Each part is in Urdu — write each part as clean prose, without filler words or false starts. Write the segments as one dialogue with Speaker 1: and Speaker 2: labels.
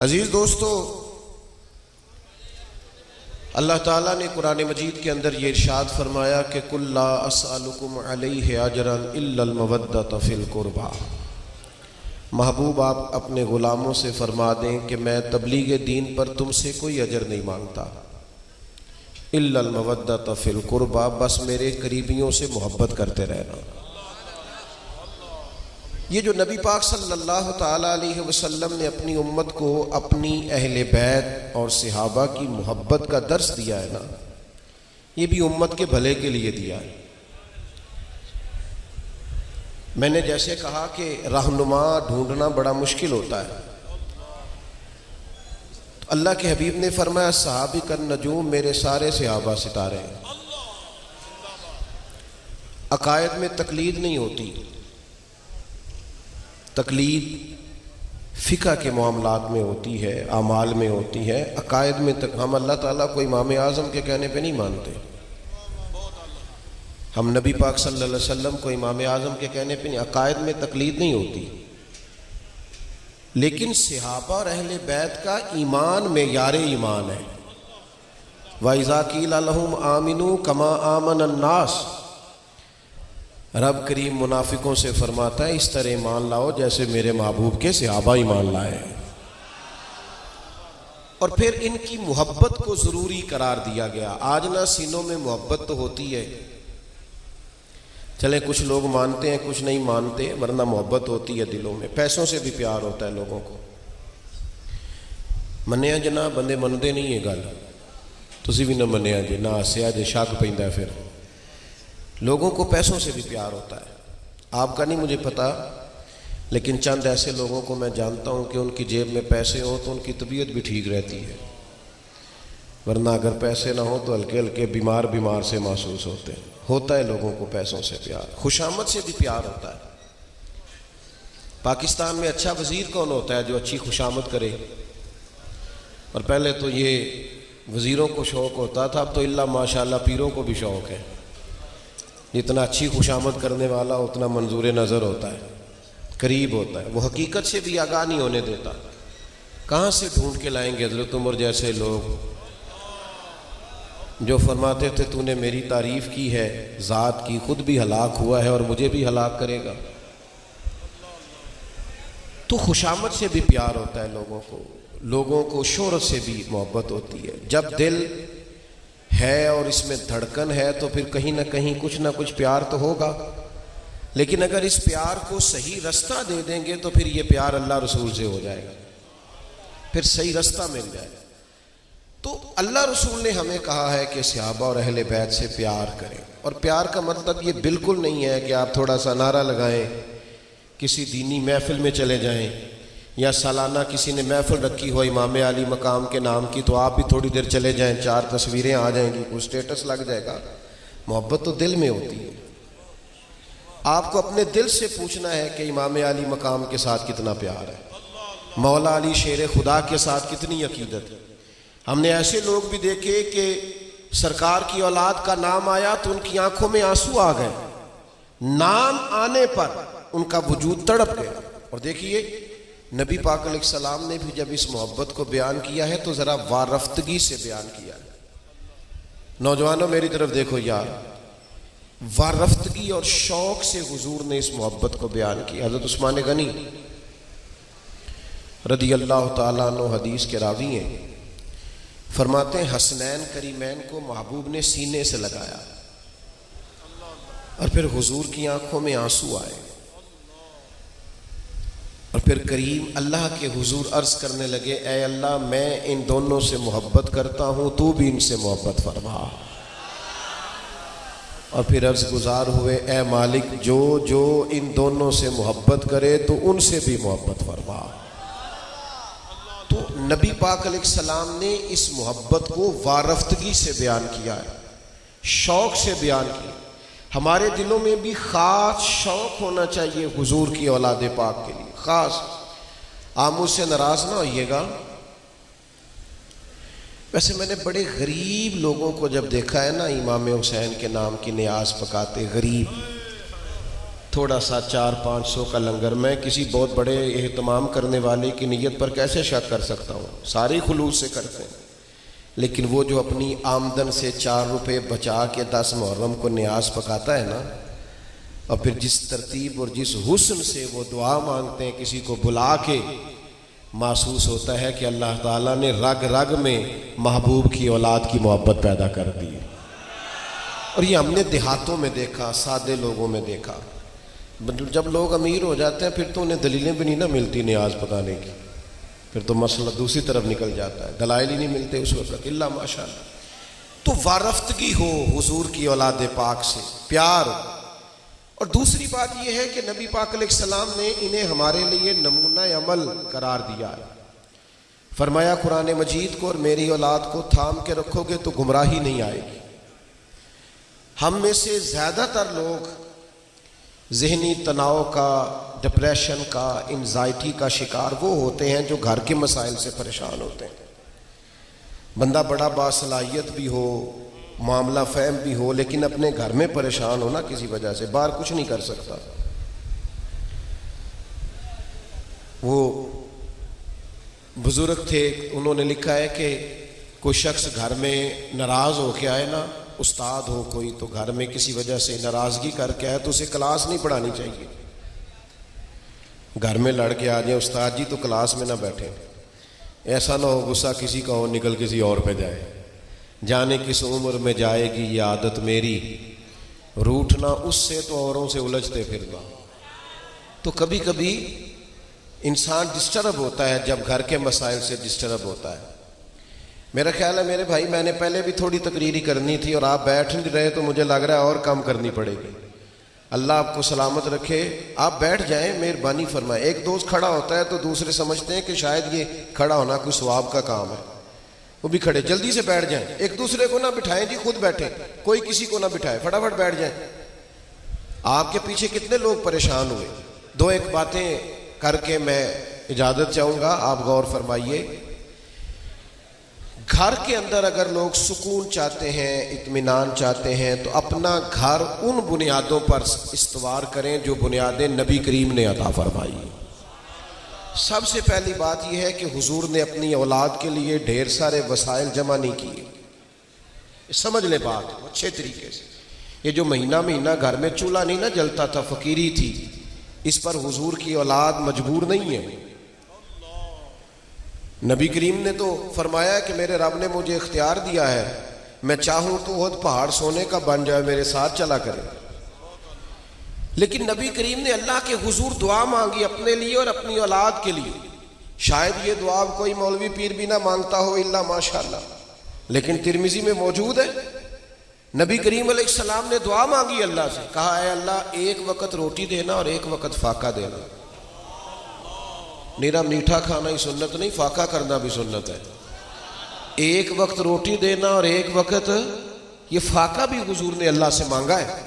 Speaker 1: عزیز دوستو، اللہ تعالیٰ نے قرآن مجید کے اندر یہ ارشاد فرمایا کہ قُل لَا أَسْأَلُكُمْ عَلَيْهِ أَجْرًا إِلَّا الْمَوَدَّةَ فِي الْقُرْبَى۔ محبوب آپ اپنے غلاموں سے فرما دیں کہ میں تبلیغ دین پر تم سے کوئی اجر نہیں مانگتا، إِلَّا الْمَوَدَّةَ فِي الْقُرْبَى، بس میرے قریبیوں سے محبت کرتے رہنا۔ یہ جو نبی پاک صلی اللہ تعالیٰ علیہ وسلم نے اپنی امت کو اپنی اہل بیت اور صحابہ کی محبت کا درس دیا ہے نا، یہ بھی امت کے بھلے کے لیے دیا ہے۔ میں نے جیسے کہا کہ رہنما ڈھونڈنا بڑا مشکل ہوتا ہے، اللہ کے حبیب نے فرمایا صحابی کالنجوم، میرے سارے صحابہ ستارے ہیں۔ عقائد میں تقلید نہیں ہوتی، تقلید فقہ کے معاملات میں ہوتی ہے، اعمال میں ہوتی ہے، عقائد میں ہم اللہ تعالیٰ کو امام اعظم کے کہنے پہ نہیں مانتے، ہم نبی پاک صلی اللہ علیہ وسلم کو امام اعظم کے کہنے پہ نہیں، عقائد میں تقلید نہیں ہوتی، لیکن صحابہ اور اہل بیت کا ایمان معیار ایمان ہے۔ وَإِذَا قِيلَ لَهُمْ آمِنُوا كَمَا آمَنَ النَّاسُ، رب کریم منافقوں سے فرماتا ہے اس طرح ایمان لاؤ جیسے میرے محبوب کے صحابہ ایمان لائے، اور پھر ان کی محبت کو ضروری قرار دیا گیا۔ آج نہ سینوں میں محبت تو ہوتی ہے، چلے کچھ لوگ مانتے ہیں کچھ نہیں مانتے، ورنہ محبت ہوتی ہے دلوں میں، پیسوں سے بھی پیار ہوتا ہے لوگوں کو۔ منیا جنا بندے منتے نہیں ہے گل، تسی بھی نہ منیا جی، نہ ہسیا جی، شک پیندا ہے۔ پھر لوگوں کو پیسوں سے بھی پیار ہوتا ہے، آپ کا نہیں مجھے پتا، لیکن چند ایسے لوگوں کو میں جانتا ہوں کہ ان کی جیب میں پیسے ہوں تو ان کی طبیعت بھی ٹھیک رہتی ہے، ورنہ اگر پیسے نہ ہوں تو ہلکے ہلکے بیمار سے محسوس ہوتے ہیں۔ ہوتا ہے لوگوں کو پیسوں سے پیار، خوشامد سے بھی پیار ہوتا ہے۔ پاکستان میں اچھا وزیر کون ہوتا ہے جو اچھی خوشامد کرے؟ اور پہلے تو یہ وزیروں کو شوق ہوتا تھا، اب تو اللہ ماشاءاللہ پیروں کو بھی شوق ہے، جتنا اچھی خوشامد کرنے والا اتنا منظور نظر ہوتا ہے، قریب ہوتا ہے، وہ حقیقت سے بھی آگاہ نہیں ہونے دیتا۔ کہاں سے ڈھونڈ کے لائیں گے حضرت عمر جیسے لوگ جو فرماتے تھے تو نے میری تعریف کی ہے ذات کی، خود بھی ہلاک ہوا ہے اور مجھے بھی ہلاک کرے گا۔ تو خوشامد سے بھی پیار ہوتا ہے لوگوں کو شہرت سے بھی محبت ہوتی ہے۔ جب دل ہے اور اس میں دھڑکن ہے تو پھر کہیں نہ کہیں کچھ نہ کچھ پیار تو ہوگا، لیکن اگر اس پیار کو صحیح رستہ دے دیں گے تو پھر یہ پیار اللہ رسول سے ہو جائے گا، پھر صحیح رستہ مل جائے گا۔ تو اللہ رسول نے ہمیں کہا ہے کہ صحابہ اور اہل بیت سے پیار کریں، اور پیار کا مطلب یہ بالکل نہیں ہے کہ آپ تھوڑا سا نعرہ لگائیں، کسی دینی محفل میں چلے جائیں، یا سالانہ کسی نے محفل رکھی ہو امام علی مقام کے نام کی تو آپ بھی تھوڑی دیر چلے جائیں، 4 تصویریں آ جائیں گی، کوئی اسٹیٹس لگ جائے گا۔ محبت تو دل میں ہوتی ہے، آپ کو اپنے دل سے پوچھنا ہے کہ امام علی مقام کے ساتھ کتنا پیار ہے، مولا علی شیر خدا کے ساتھ کتنی عقیدت ہے۔ ہم نے ایسے لوگ بھی دیکھے کہ سرکار کی اولاد کا نام آیا تو ان کی آنکھوں میں آنسو آ گئے، نام آنے پر ان کا وجود تڑپ گیا۔ اور دیکھیے نبی پاک علیہ السلام نے بھی جب اس محبت کو بیان کیا ہے تو ذرا وارفتگی سے بیان کیا ہے۔ نوجوانوں میری طرف دیکھو یار، وارفتگی اور شوق سے حضور نے اس محبت کو بیان کیا۔ حضرت عثمان غنی رضی اللہ تعالیٰ عنہ حدیث کے راوی ہیں، فرماتے ہیں حسنین کریمین کو محبوب نے سینے سے لگایا اور پھر حضور کی آنکھوں میں آنسو آئے، اور پھر کریم اللہ کے حضور عرض کرنے لگے اے اللہ میں ان دونوں سے محبت کرتا ہوں، تو بھی ان سے محبت فرما۔ اور پھر عرض گزار ہوئے اے مالک جو ان دونوں سے محبت کرے تو ان سے بھی محبت فرما۔ تو نبی پاک علیہ السلام نے اس محبت کو وارفتگی سے بیان کیا ہے، شوق سے بیان کیا۔ ہمارے دلوں میں بھی خاص شوق ہونا چاہیے حضور کی اولاد پاک کے لیے، خاص۔ آپ مجھ سے ناراض نہ ہوئیے گا، ویسے میں نے بڑے غریب لوگوں کو جب دیکھا ہے نا امام حسین کے نام کی نیاز پکاتے، غریب تھوڑا سا 400-500 کا لنگر میں کسی بہت بڑے اہتمام کرنے والے کی نیت پر کیسے شک کر سکتا ہوں؟ سارے خلوص سے کرتے ہیں، لیکن وہ جو اپنی آمدن سے 4 روپے بچا کے 10 محرم کو نیاز پکاتا ہے نا، اور پھر جس ترتیب اور جس حسن سے وہ دعا مانگتے ہیں کسی کو بلا کے، محسوس ہوتا ہے کہ اللہ تعالیٰ نے رگ رگ میں محبوب کی اولاد کی محبت پیدا کر دی۔ اور یہ ہم نے دیہاتوں میں دیکھا، سادے لوگوں میں دیکھا۔ جب لوگ امیر ہو جاتے ہیں پھر تو انہیں دلیلیں بھی نہیں نہ ملتی نیاز پکانے کی، پھر تو مسئلہ دوسری طرف نکل جاتا ہے، دلائل ہی نہیں ملتے اس وقت الا ماشاءاللہ۔ تو وارفتگی ہو حضور کی اولاد پاک سے، پیار ہو۔ اور دوسری بات یہ ہے کہ نبی پاک علیہ السلام نے انہیں ہمارے لیے نمونہ عمل قرار دیا ہے۔ فرمایا قرآن مجید کو اور میری اولاد کو تھام کے رکھو گے تو گمراہی نہیں آئے گی۔ ہم میں سے زیادہ تر لوگ ذہنی تناؤ کا، ڈپریشن کا، انزائٹی کا شکار وہ ہوتے ہیں جو گھر کے مسائل سے پریشان ہوتے ہیں۔ بندہ بڑا باصلاحیت بھی ہو، معاملہ فہم بھی ہو، لیکن اپنے گھر میں پریشان ہونا کسی وجہ سے، باہر کچھ نہیں کر سکتا۔ وہ بزرگ تھے، انہوں نے لکھا ہے کہ کوئی شخص گھر میں ناراض ہو کے آئے نا، استاد ہو کوئی، تو گھر میں کسی وجہ سے ناراضگی کر کے آئے تو اسے کلاس نہیں پڑھانی چاہیے۔ گھر میں لڑ کے آ جائے استاد جی تو کلاس میں نہ بیٹھیں، ایسا نہ ہو غصہ کسی کا ہو نکل کسی اور پہ جائے۔ جانے کس عمر میں جائے گی یہ عادت میری، روٹھنا اس سے تو اوروں سے الجھتے پھرنا۔ تو کبھی کبھی انسان ڈسٹرب ہوتا ہے جب گھر کے مسائل سے ڈسٹرب ہوتا ہے۔ میرا خیال ہے میرے بھائی، میں نے پہلے بھی تھوڑی تقریری کرنی تھی اور آپ بیٹھ نہیں رہے تو مجھے لگ رہا ہے اور کم کرنی پڑے گی۔ اللہ آپ کو سلامت رکھے، آپ بیٹھ جائیں، مہربانی فرمائے۔ ایک دوست کھڑا ہوتا ہے تو دوسرے سمجھتے ہیں کہ شاید یہ کھڑا ہونا کوئی ثواب کا کام ہے، وہ بھی کھڑے، جلدی سے بیٹھ جائیں۔ ایک دوسرے کو نہ بٹھائیں جی، خود بیٹھیں، کوئی کسی کو نہ بٹھائے، فٹافٹ بیٹھ جائیں۔ آپ کے پیچھے کتنے لوگ پریشان ہوئے۔ دو ایک باتیں کر کے میں اجازت چاہوں گا، آپ غور فرمائیے۔ گھر کے اندر اگر لوگ سکون چاہتے ہیں، اطمینان چاہتے ہیں، تو اپنا گھر ان بنیادوں پر استوار کریں جو بنیادیں نبی کریم نے عطا فرمائی۔ سب سے پہلی بات یہ ہے کہ حضور نے اپنی اولاد کے لیے ڈھیر سارے وسائل جمع نہیں کیے۔ سمجھ لیں بات اچھے طریقے سے۔ یہ جو مہینہ مہینہ گھر میں چولہا نہیں نہ جلتا تھا، فقیری تھی، اس پر حضور کی اولاد مجبور نہیں ہے۔ نبی کریم نے تو فرمایا کہ میرے رب نے مجھے اختیار دیا ہے، میں چاہوں تو احد پہاڑ سونے کا بن جائے، میرے ساتھ چلا کرے۔ لیکن نبی کریم نے اللہ کے حضور دعا مانگی اپنے لیے اور اپنی اولاد کے لیے۔ شاید یہ دعا کوئی مولوی پیر بھی نہ مانگتا ہو الا ماشاءاللہ، لیکن ترمذی میں موجود ہے۔ نبی کریم علیہ السلام نے دعا مانگی اللہ سے، کہا اے اللہ ایک وقت روٹی دینا اور ایک وقت فاقہ دینا۔ نیرا میٹھا کھانا ہی سنت نہیں، فاقہ کرنا بھی سنت ہے۔ ایک وقت روٹی دینا اور ایک وقت، یہ فاقہ بھی حضور نے اللہ سے مانگا ہے،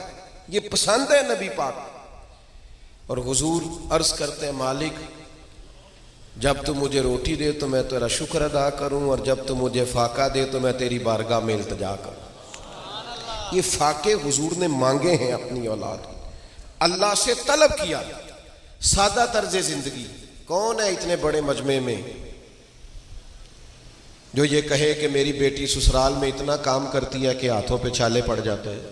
Speaker 1: یہ پسند ہے نبی پاک۔ اور حضور عرض کرتے ہیں مالک جب تو مجھے روٹی دے تو میں تیرا شکر ادا کروں، اور جب تو مجھے فاقہ دے تو میں تیری بارگاہ میں التجا کروں۔ یہ فاقے حضور نے مانگے ہیں اپنی اولاد، اللہ سے طلب کیا۔ سادہ طرز زندگی، کون ہے اتنے بڑے مجمع میں جو یہ کہے کہ میری بیٹی سسرال میں اتنا کام کرتی ہے کہ ہاتھوں پہ چھالے پڑ جاتے ہیں؟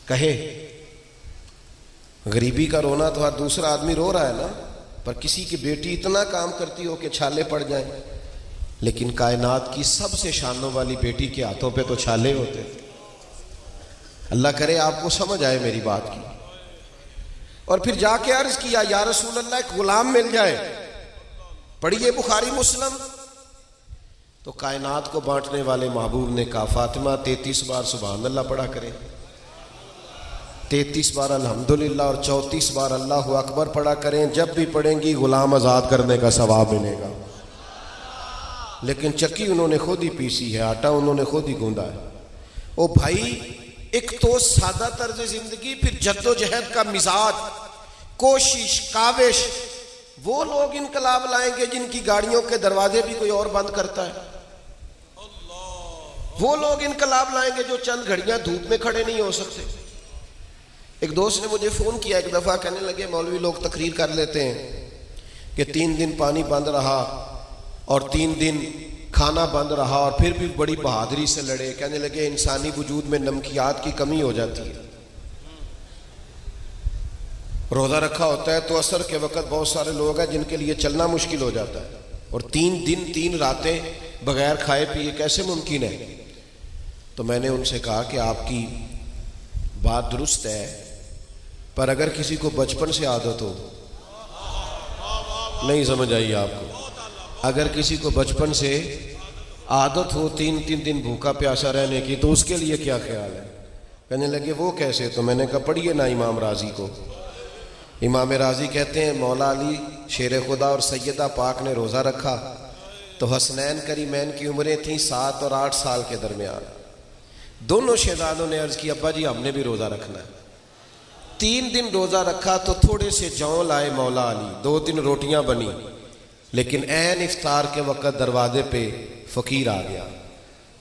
Speaker 1: کہے؟ غریبی کا رونا تو ہر دوسرا آدمی رو رہا ہے نا، پر کسی کی بیٹی اتنا کام کرتی ہو کہ چھالے پڑ جائیں۔ لیکن کائنات کی سب سے شانوں والی بیٹی کے ہاتھوں پہ تو چھالے ہوتے۔ اللہ کرے آپ کو سمجھ آئے میری بات کی۔ اور پھر جا کے عرض کیا یا رسول اللہ ایک غلام مل جائے، پڑھیے بخاری مسلم۔ تو کائنات کو بانٹنے والے محبوب نے کہا فاطمہ 33 بار سبحان اللہ پڑھا کرے، 33 بار الحمدللہ اور 34 بار اللہ اکبر پڑھا کریں، جب بھی پڑھیں گی غلام آزاد کرنے کا ثواب ملے گا۔ لیکن چکی انہوں نے خود ہی پیسی ہے، آٹا انہوں نے خود ہی گوندا ہے۔ او بھائی، ایک تو سادہ طرز زندگی، پھر جد و جہد کا مزاج، کوشش، کاوش۔ وہ لوگ انقلاب لائیں گے جن کی گاڑیوں کے دروازے بھی کوئی اور بند کرتا ہے۔ وہ لوگ انقلاب لائیں گے جو چند گھڑیاں دھوپ میں کھڑے نہیں ہو سکتے۔ ایک دوست نے مجھے فون کیا ایک دفعہ، کہنے لگے مولوی لوگ تقریر کر لیتے ہیں کہ 3 دن پانی بند رہا اور 3 دن کھانا بند رہا اور پھر بھی بڑی بہادری سے لڑے. کہنے لگے انسانی وجود میں نمکیات کی کمی ہو جاتی ہے. روزہ رکھا ہوتا ہے تو عصر کے وقت بہت سارے لوگ ہیں جن کے لیے چلنا مشکل ہو جاتا ہے، اور 3 دن 3 راتیں بغیر کھائے پیے کیسے ممکن ہے؟ تو میں نے ان سے کہا کہ آپ کی بات درست ہے، پر اگر کسی کو بچپن سے عادت ہو، نہیں سمجھ آئی آپ کو، اگر کسی کو بچپن سے عادت ہو 3 دن بھوکا پیاسا رہنے کی، تو اس کے لیے کیا خیال ہے؟ کہنے لگے وہ کیسے؟ تو میں نے کہا پڑھیے نا امام راضی کو. امام راضی کہتے ہیں مولا علی شیر خدا اور سیدہ پاک نے روزہ رکھا تو حسنین کریمین کی عمریں تھیں 7 اور 8 سال کے درمیان. دونوں شہزادوں نے عرض کی ابا جی ہم نے بھی روزہ رکھنا ہے. 3 دن روزہ رکھا تو تھوڑے سے جوں لائے مولا علی، 2-3 روٹیاں بنی، لیکن عین افطار کے وقت دروازے پہ فقیر آ گیا،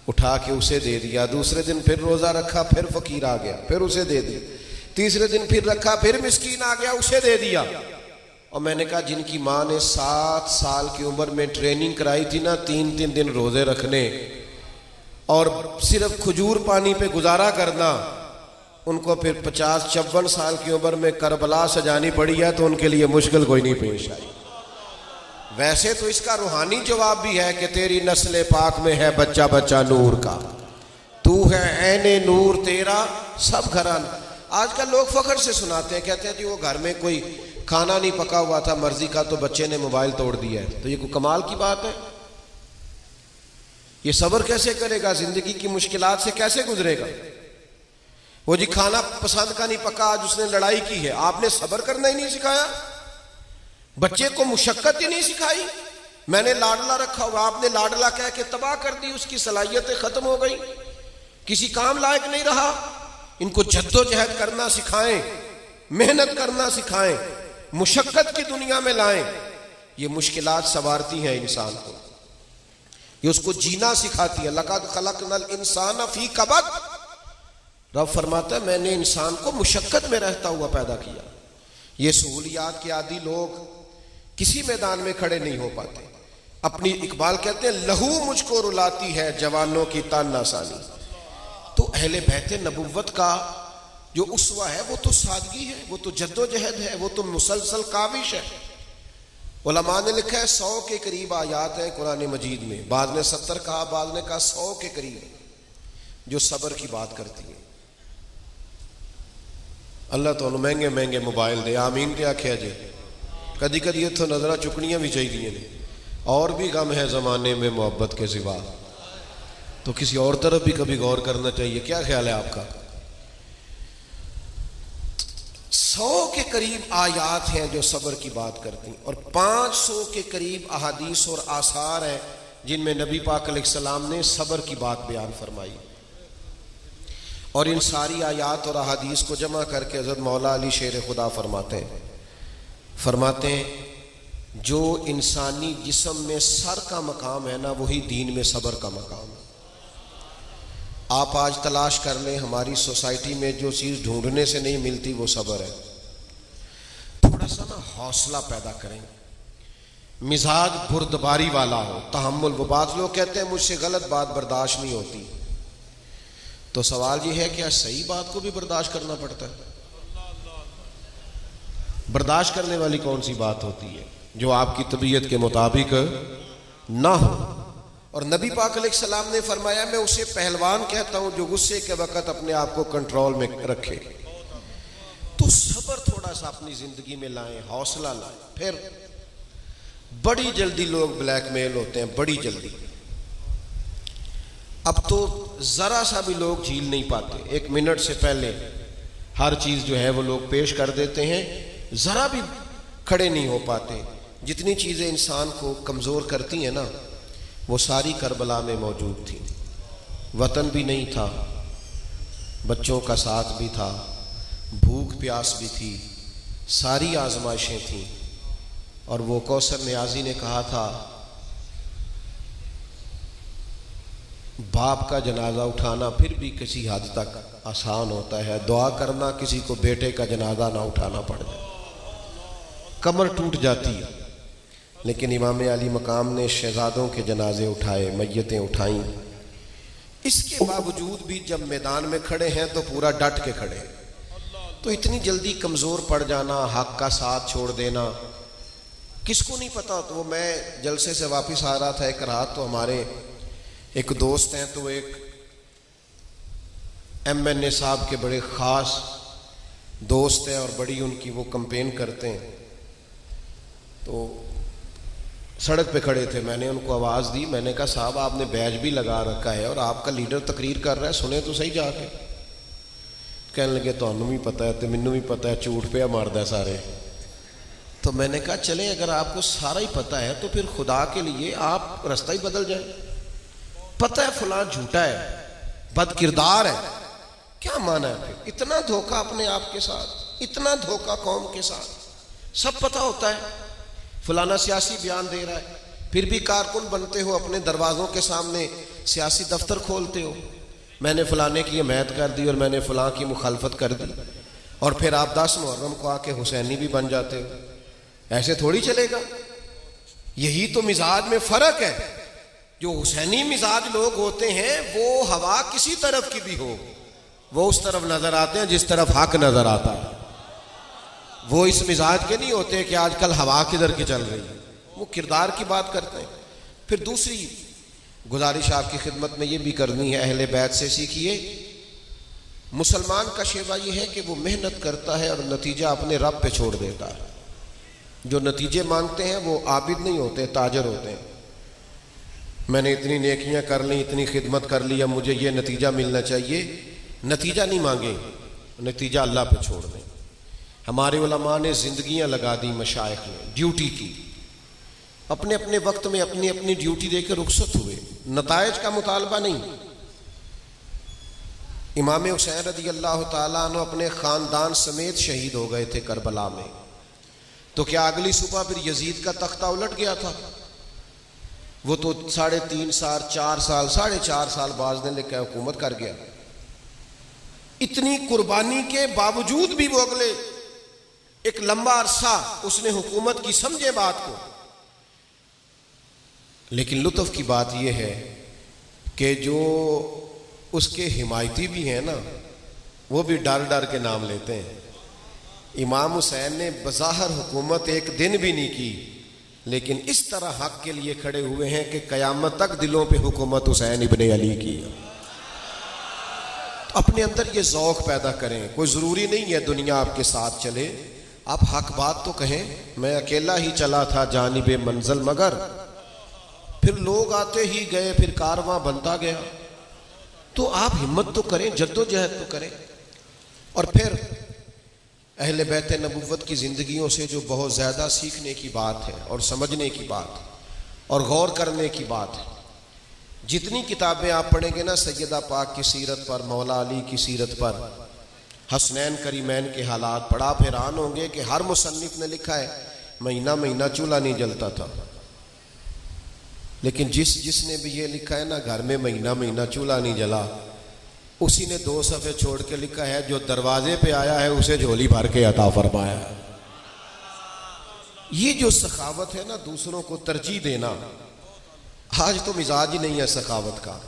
Speaker 1: اٹھا کے اسے دے دیا. دوسرے دن پھر روزہ رکھا، پھر فقیر آ گیا، پھر اسے دے دی. تیسرے دن پھر رکھا، پھر مسکین آ گیا، اسے دے دیا. اور میں نے کہا جن کی ماں نے 7 سال کی عمر میں ٹریننگ کرائی تھی نا 3 دن روزے رکھنے اور صرف کھجور پانی پہ گزارا کرنا، ان کو پھر 50-54 سال کی عمر میں کربلا سجانی پڑی ہے تو ان کے لیے مشکل کوئی نہیں پیش آئی. ویسے تو اس کا روحانی جواب بھی ہے کہ تیری نسل پاک میں ہے بچہ بچہ نور کا، تو ہے عین نور تیرا سب گھرانہ. آج کل لوگ فخر سے سناتے ہیں، کہتے ہیں جی وہ گھر میں کوئی کھانا نہیں پکا ہوا تھا مرضی کا تو بچے نے موبائل توڑ دیا ہے. تو یہ کوئی کمال کی بات ہے؟ یہ صبر کیسے کرے گا؟ زندگی کی مشکلات سے کیسے گزرے گا؟ وہ جی کھانا پسند کا نہیں پکا، آج اس نے لڑائی کی ہے، آپ نے صبر کرنا ہی نہیں سکھایا، بچے کو مشقت ہی نہیں سکھائی. میں نے لاڈلا رکھا ہوا، آپ نے لاڈلا کہہ کے تباہ کر دی، اس کی صلاحیتیں ختم ہو گئی، کسی کام لائق نہیں رہا. ان کو جد و جہد کرنا سکھائیں، محنت کرنا سکھائیں، مشقت کی دنیا میں لائیں. یہ مشکلات سنوارتی ہیں انسان کو، یہ اس کو جینا سکھاتی ہے. لقد خلقنا الانسان فی کبد، رب فرماتا ہے میں نے انسان کو مشقت میں رہتا ہوا پیدا کیا. یہ سہولیات کے عادی لوگ کسی میدان میں کھڑے نہیں ہو پاتے. اپنی اقبال کہتے ہیں لہو مجھ کو رلاتی ہے جوانوں کی تان آسانی. تو اہل بیت نبوت کا جو اسوہ ہے وہ تو سادگی ہے، وہ تو جد و جہد ہے، وہ تو مسلسل کاوش ہے. علماء نے لکھا ہے 100 کے قریب آیات ہیں قرآن مجید میں، بعض نے 70 کہا، بعض نے کہا 100 کے قریب، جو صبر کی بات کرتی ہیں. اللہ تو مہنگے مہنگے موبائل دے، آمین تے آکھیا جی. کدی کدی اتوں نظرہ چکنیاں بھی چاہیے نے، اور بھی غم ہے زمانے میں محبت کے سوا، تو کسی اور طرف بھی کبھی غور کرنا چاہیے. کیا خیال ہے آپ کا؟ 100 کے قریب آیات ہیں جو صبر کی بات کرتی ہیں، اور 500 کے قریب احادیث اور آثار ہیں جن میں نبی پاک علیہ السلام نے صبر کی بات بیان فرمائی. اور ان ساری آیات اور احادیث کو جمع کر کے حضرت مولا علی شیر خدا فرماتے ہیں جو انسانی جسم میں سر کا مقام ہے نا وہی دین میں صبر کا مقام ہے. آپ آج تلاش کر لیں ہماری سوسائٹی میں جو چیز ڈھونڈنے سے نہیں ملتی وہ صبر ہے. تھوڑا سا نا حوصلہ پیدا کریں، مزاج بردباری والا ہو، تحمل. وہ بعض لوگ کہتے ہیں مجھ سے غلط بات برداشت نہیں ہوتی، تو سوال یہ ہے کہ صحیح بات کو بھی برداشت کرنا پڑتا ہے؟ برداشت کرنے والی کون سی بات ہوتی ہے جو آپ کی طبیعت کے مطابق نہ ہو؟ اور نبی پاک علیہ السلام نے فرمایا میں اسے پہلوان کہتا ہوں جو غصے کے وقت اپنے آپ کو کنٹرول میں رکھے. تو صبر تھوڑا سا اپنی زندگی میں لائیں، حوصلہ لائیں. پھر بڑی جلدی لوگ بلیک میل ہوتے ہیں، بڑی جلدی. اب تو ذرا سا بھی لوگ جھیل نہیں پاتے، 1 منٹ سے پہلے ہر چیز جو ہے وہ لوگ پیش کر دیتے ہیں، ذرا بھی کھڑے نہیں ہو پاتے. جتنی چیزیں انسان کو کمزور کرتی ہیں نا وہ ساری کربلا میں موجود تھی. وطن بھی نہیں تھا، بچوں کا ساتھ بھی تھا، بھوک پیاس بھی تھی، ساری آزمائشیں تھیں. اور وہ کوثر نیازی نے کہا تھا باپ کا جنازہ اٹھانا پھر بھی کسی حد تک آسان ہوتا ہے، دعا کرنا کسی کو بیٹے کا جنازہ نہ اٹھانا پڑ جائے، کمر ٹوٹ جاتی ہے۔ لیکن امام علی مقام نے شہزادوں کے جنازے اٹھائے، میتیں اٹھائیں، اس کے باوجود بھی جب میدان میں کھڑے ہیں تو پورا ڈٹ کے کھڑے ہیں۔ تو اتنی جلدی کمزور پڑ جانا، حق کا ساتھ چھوڑ دینا، کس کو نہیں پتا۔ تو میں جلسے سے واپس آ رہا تھا ایک رات، تو ہمارے ایک دوست ہیں، تو ایک ایم این اے صاحب کے بڑے خاص دوست ہیں اور بڑی ان کی وہ کمپین کرتے ہیں، تو سڑک پہ کھڑے تھے، میں نے ان کو آواز دی، میں نے کہا صاحب آپ نے بیج بھی لگا رکھا ہے اور آپ کا لیڈر تقریر کر رہا ہے، سنیں تو صحیح جا کے۔ کہنے لگے تانوں بھی پتہ ہے تو مینوں بھی پتہ ہے، جھوٹ پہ ماردا ہے سارے۔ تو میں نے کہا چلیں اگر آپ کو سارا ہی پتہ ہے تو پھر خدا کے لیے آپ رستہ ہی بدل جائیں۔ پتہ ہے فلاں جھوٹا ہے، بد کردار ہے، کیا مانا ہے پھر اتنا دھوکہ اپنے آپ کے ساتھ، اتنا دھوکہ قوم کے ساتھ، سب پتہ ہوتا ہے۔ فلانا سیاسی بیان دے رہا ہے، پھر بھی کارکن بنتے ہو، اپنے دروازوں کے سامنے سیاسی دفتر کھولتے ہو، میں نے فلانے کی حمایت کر دی اور میں نے فلاں کی مخالفت کر دی، اور پھر آپ 10 محرم کو آ کے حسینی بھی بن جاتے ہو۔ ایسے تھوڑی چلے گا، یہی تو مزاج میں فرق ہے۔ جو حسینی مزاج لوگ ہوتے ہیں وہ ہوا کسی طرف کی بھی ہو وہ اس طرف نظر آتے ہیں جس طرف حق نظر آتا ہے، وہ اس مزاج کے نہیں ہوتے کہ آج کل ہوا کدھر کی چل رہی ہے، وہ کردار کی بات کرتے ہیں۔ پھر دوسری گزارش آپ کی خدمت میں یہ بھی کرنی ہے، اہل بیت سے سیکھیے۔ مسلمان کا شیوا یہ ہے کہ وہ محنت کرتا ہے اور نتیجہ اپنے رب پہ چھوڑ دیتا ہے۔ جو نتیجے مانگتے ہیں وہ عابد نہیں ہوتے، تاجر ہوتے ہیں۔ میں نے اتنی نیکیاں کر لیں، اتنی خدمت کر لی، اب مجھے یہ نتیجہ ملنا چاہیے، نتیجہ نہیں مانگے، نتیجہ اللہ پہ چھوڑ دیں۔ ہمارے علماء نے زندگیاں لگا دی، مشائخ نے ڈیوٹی کی، اپنے اپنے وقت میں اپنی اپنی ڈیوٹی دے کے رخصت ہوئے، نتائج کا مطالبہ نہیں۔ امام حسین رضی اللہ تعالیٰ عنہ اپنے خاندان سمیت شہید ہو گئے تھے کربلا میں، تو کیا اگلی صبح پھر یزید کا تختہ الٹ گیا تھا؟ وہ تو 3.5 سال 4 سال 4.5 سال بعض نے لکھا حکومت کر گیا۔ اتنی قربانی کے باوجود بھی وہ اگلے ایک لمبا عرصہ اس نے حکومت کی، سمجھے بات کو۔ لیکن لطف کی بات یہ ہے کہ جو اس کے حمایتی بھی ہیں نا، وہ بھی ڈر ڈر کے نام لیتے ہیں۔ امام حسین نے بظاہر حکومت ایک دن بھی نہیں کی، لیکن اس طرح حق کے لیے کھڑے ہوئے ہیں کہ قیامت تک دلوں پہ حکومت حسین ابن علی کی۔ اپنے اندر یہ ذوق پیدا کریں، کوئی ضروری نہیں ہے دنیا آپ کے ساتھ چلے، آپ حق بات تو کہیں۔ میں اکیلا ہی چلا تھا جانب منزل، مگر پھر لوگ آتے ہی گئے، پھر کارواں بنتا گیا۔ تو آپ ہمت تو کریں، جدوجہد تو کریں۔ اور پھر اہل بیت نبوت کی زندگیوں سے جو بہت زیادہ سیکھنے کی بات ہے اور سمجھنے کی بات اور غور کرنے کی بات ہے، جتنی کتابیں آپ پڑھیں گے نا سیدہ پاک کی سیرت پر، مولا علی کی سیرت پر، حسنین کریمین کے حالات پڑھا، آپ حیران ہوں گے کہ ہر مصنف نے لکھا ہے مہینہ مہینہ چولہا نہیں جلتا تھا، لیکن جس نے بھی یہ لکھا ہے نا گھر میں مہینہ مہینہ چولہا نہیں جلا، اسی نے 2 صفحے چھوڑ کے لکھا ہے جو دروازے پہ آیا ہے اسے جھولی بھر کے عطا فرمایا۔ یہ جو سخاوت ہے نا، دوسروں کو ترجیح دینا، آج تو مزاج ہی نہیں ہے سخاوت کا۔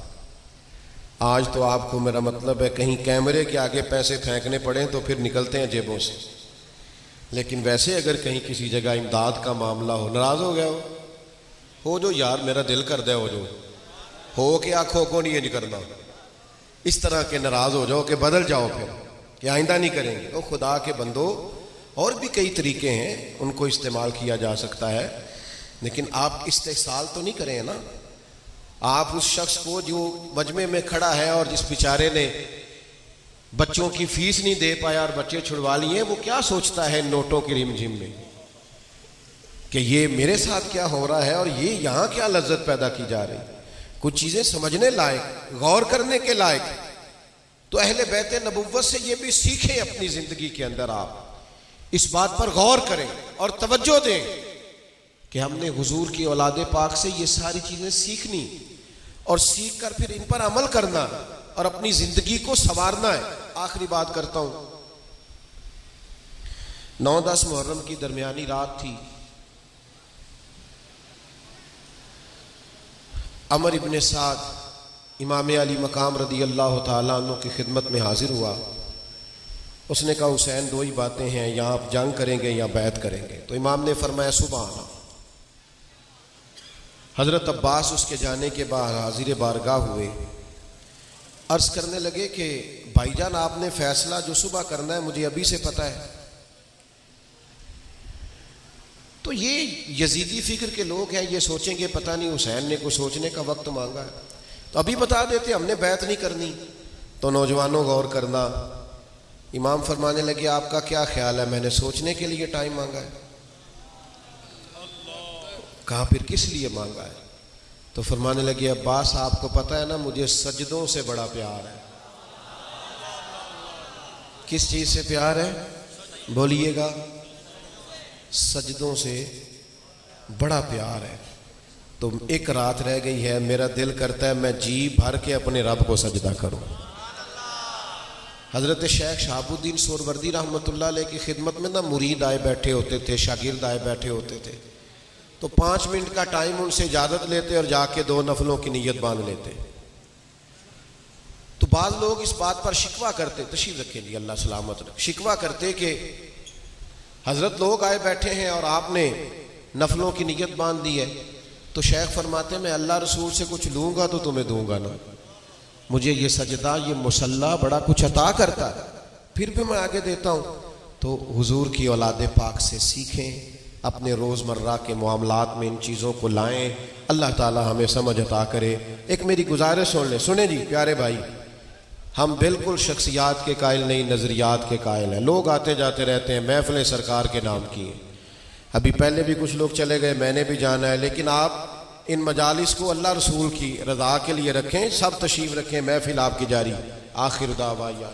Speaker 1: آج تو آپ کو میرا مطلب ہے کہیں کیمرے کے آگے پیسے پھینکنے پڑیں تو پھر نکلتے ہیں جیبوں سے، لیکن ویسے اگر کہیں کسی جگہ امداد کا معاملہ ہو، ناراض ہو گیا ہو جو یار میرا دل کر دے، ہو کہ آنکھوں کو نہیں یہ نہیں کرنا، اس طرح کے ناراض ہو جاؤ کہ بدل جاؤ پھر کہ آئندہ نہیں کریں گے۔ وہ خدا کے بندو، اور بھی کئی طریقے ہیں، ان کو استعمال کیا جا سکتا ہے، لیکن آپ استحصال تو نہیں کریں نا۔ آپ اس شخص کو جو مجمع میں کھڑا ہے اور جس بیچارے نے بچوں کی فیس نہیں دے پایا اور بچے چھڑوا لیے، وہ کیا سوچتا ہے نوٹوں کی ریم جھم میں کہ یہ میرے ساتھ کیا ہو رہا ہے اور یہ یہاں کیا لذت پیدا کی جا رہی۔ کچھ چیزیں سمجھنے لائق، غور کرنے کے لائق۔ تو اہل بیت نبوت سے یہ بھی سیکھیں اپنی زندگی کے اندر، آپ اس بات پر غور کریں اور توجہ دیں کہ ہم نے حضور کی اولاد پاک سے یہ ساری چیزیں سیکھنی، اور سیکھ کر پھر ان پر عمل کرنا اور اپنی زندگی کو سنوارنا ہے۔ آخری بات کرتا ہوں، 9-10 محرم کی درمیانی رات تھی، عمر ابن سعد امام علی مقام رضی اللہ تعالیٰ عنہ کی خدمت میں حاضر ہوا۔ اس نے کہا حسین دو ہی باتیں ہیں، یا آپ جنگ کریں گے یا بیعت کریں گے؟ تو امام نے فرمایا سبحان اللہ۔ حضرت عباس اس کے جانے کے بعد حاضر بارگاہ ہوئے، عرض کرنے لگے کہ بھائی جان آپ نے فیصلہ جو صبح کرنا ہے مجھے ابھی سے پتہ ہے۔ تو یہ یزیدی فکر کے لوگ ہیں، یہ سوچیں گے پتہ نہیں حسین نے کوئی سوچنے کا وقت مانگا ہے تو ابھی بتا دیتے ہم نے بیعت نہیں کرنی۔ تو نوجوانوں غور کرنا، امام فرمانے لگے آپ کا کیا خیال ہے؟ میں نے سوچنے کے لیے ٹائم مانگا ہے۔ کہا پھر کس لیے مانگا ہے؟ تو فرمانے لگے عباس آپ کو پتہ ہے نا مجھے سجدوں سے بڑا پیار ہے۔ کس چیز سے پیار ہے؟ بولیے گا۔ سجدوں سے بڑا پیار ہے۔ تو ایک رات رہ گئی ہے، میرا دل کرتا ہے میں جی بھر کے اپنے رب کو سجدہ کروں۔ حضرت شیخ شہاب الدین سہروردی رحمۃ اللہ علیہ کی خدمت میں نا مرید آئے بیٹھے ہوتے تھے، شاگرد آئے بیٹھے ہوتے تھے، تو 5 منٹ کا ٹائم ان سے اجازت لیتے اور جا کے 2 نفلوں کی نیت باندھ لیتے۔ تو بعض لوگ اس بات پر شکوہ کرتے، تشریف رکھیں جی اللہ سلامت رکھ، شکوہ کرتے کہ حضرت لوگ آئے بیٹھے ہیں اور آپ نے نفلوں کی نیت باندھ دی ہے۔ تو شیخ فرماتے میں اللہ رسول سے کچھ لوں گا تو تمہیں دوں گا نا، مجھے یہ سجدہ یہ مصلی بڑا کچھ عطا کرتا ہے، پھر بھی میں آگے دیتا ہوں۔ تو حضور کی اولاد پاک سے سیکھیں، اپنے روزمرہ کے معاملات میں ان چیزوں کو لائیں، اللہ تعالی ہمیں سمجھ عطا کرے۔ ایک میری گزارش سن لیں، سنیں جی پیارے بھائی، ہم بالکل شخصیات کے قائل نہیں، نظریات کے قائل ہیں۔ لوگ آتے جاتے رہتے ہیں، محفلیں سرکار کے نام کی ہیں، ابھی پہلے بھی کچھ لوگ چلے گئے، میں نے بھی جانا ہے، لیکن آپ ان مجالس کو اللہ رسول کی رضا کے لیے رکھیں، سب تشریف رکھیں، محفل آپ کی جاری۔ آخر دعوانا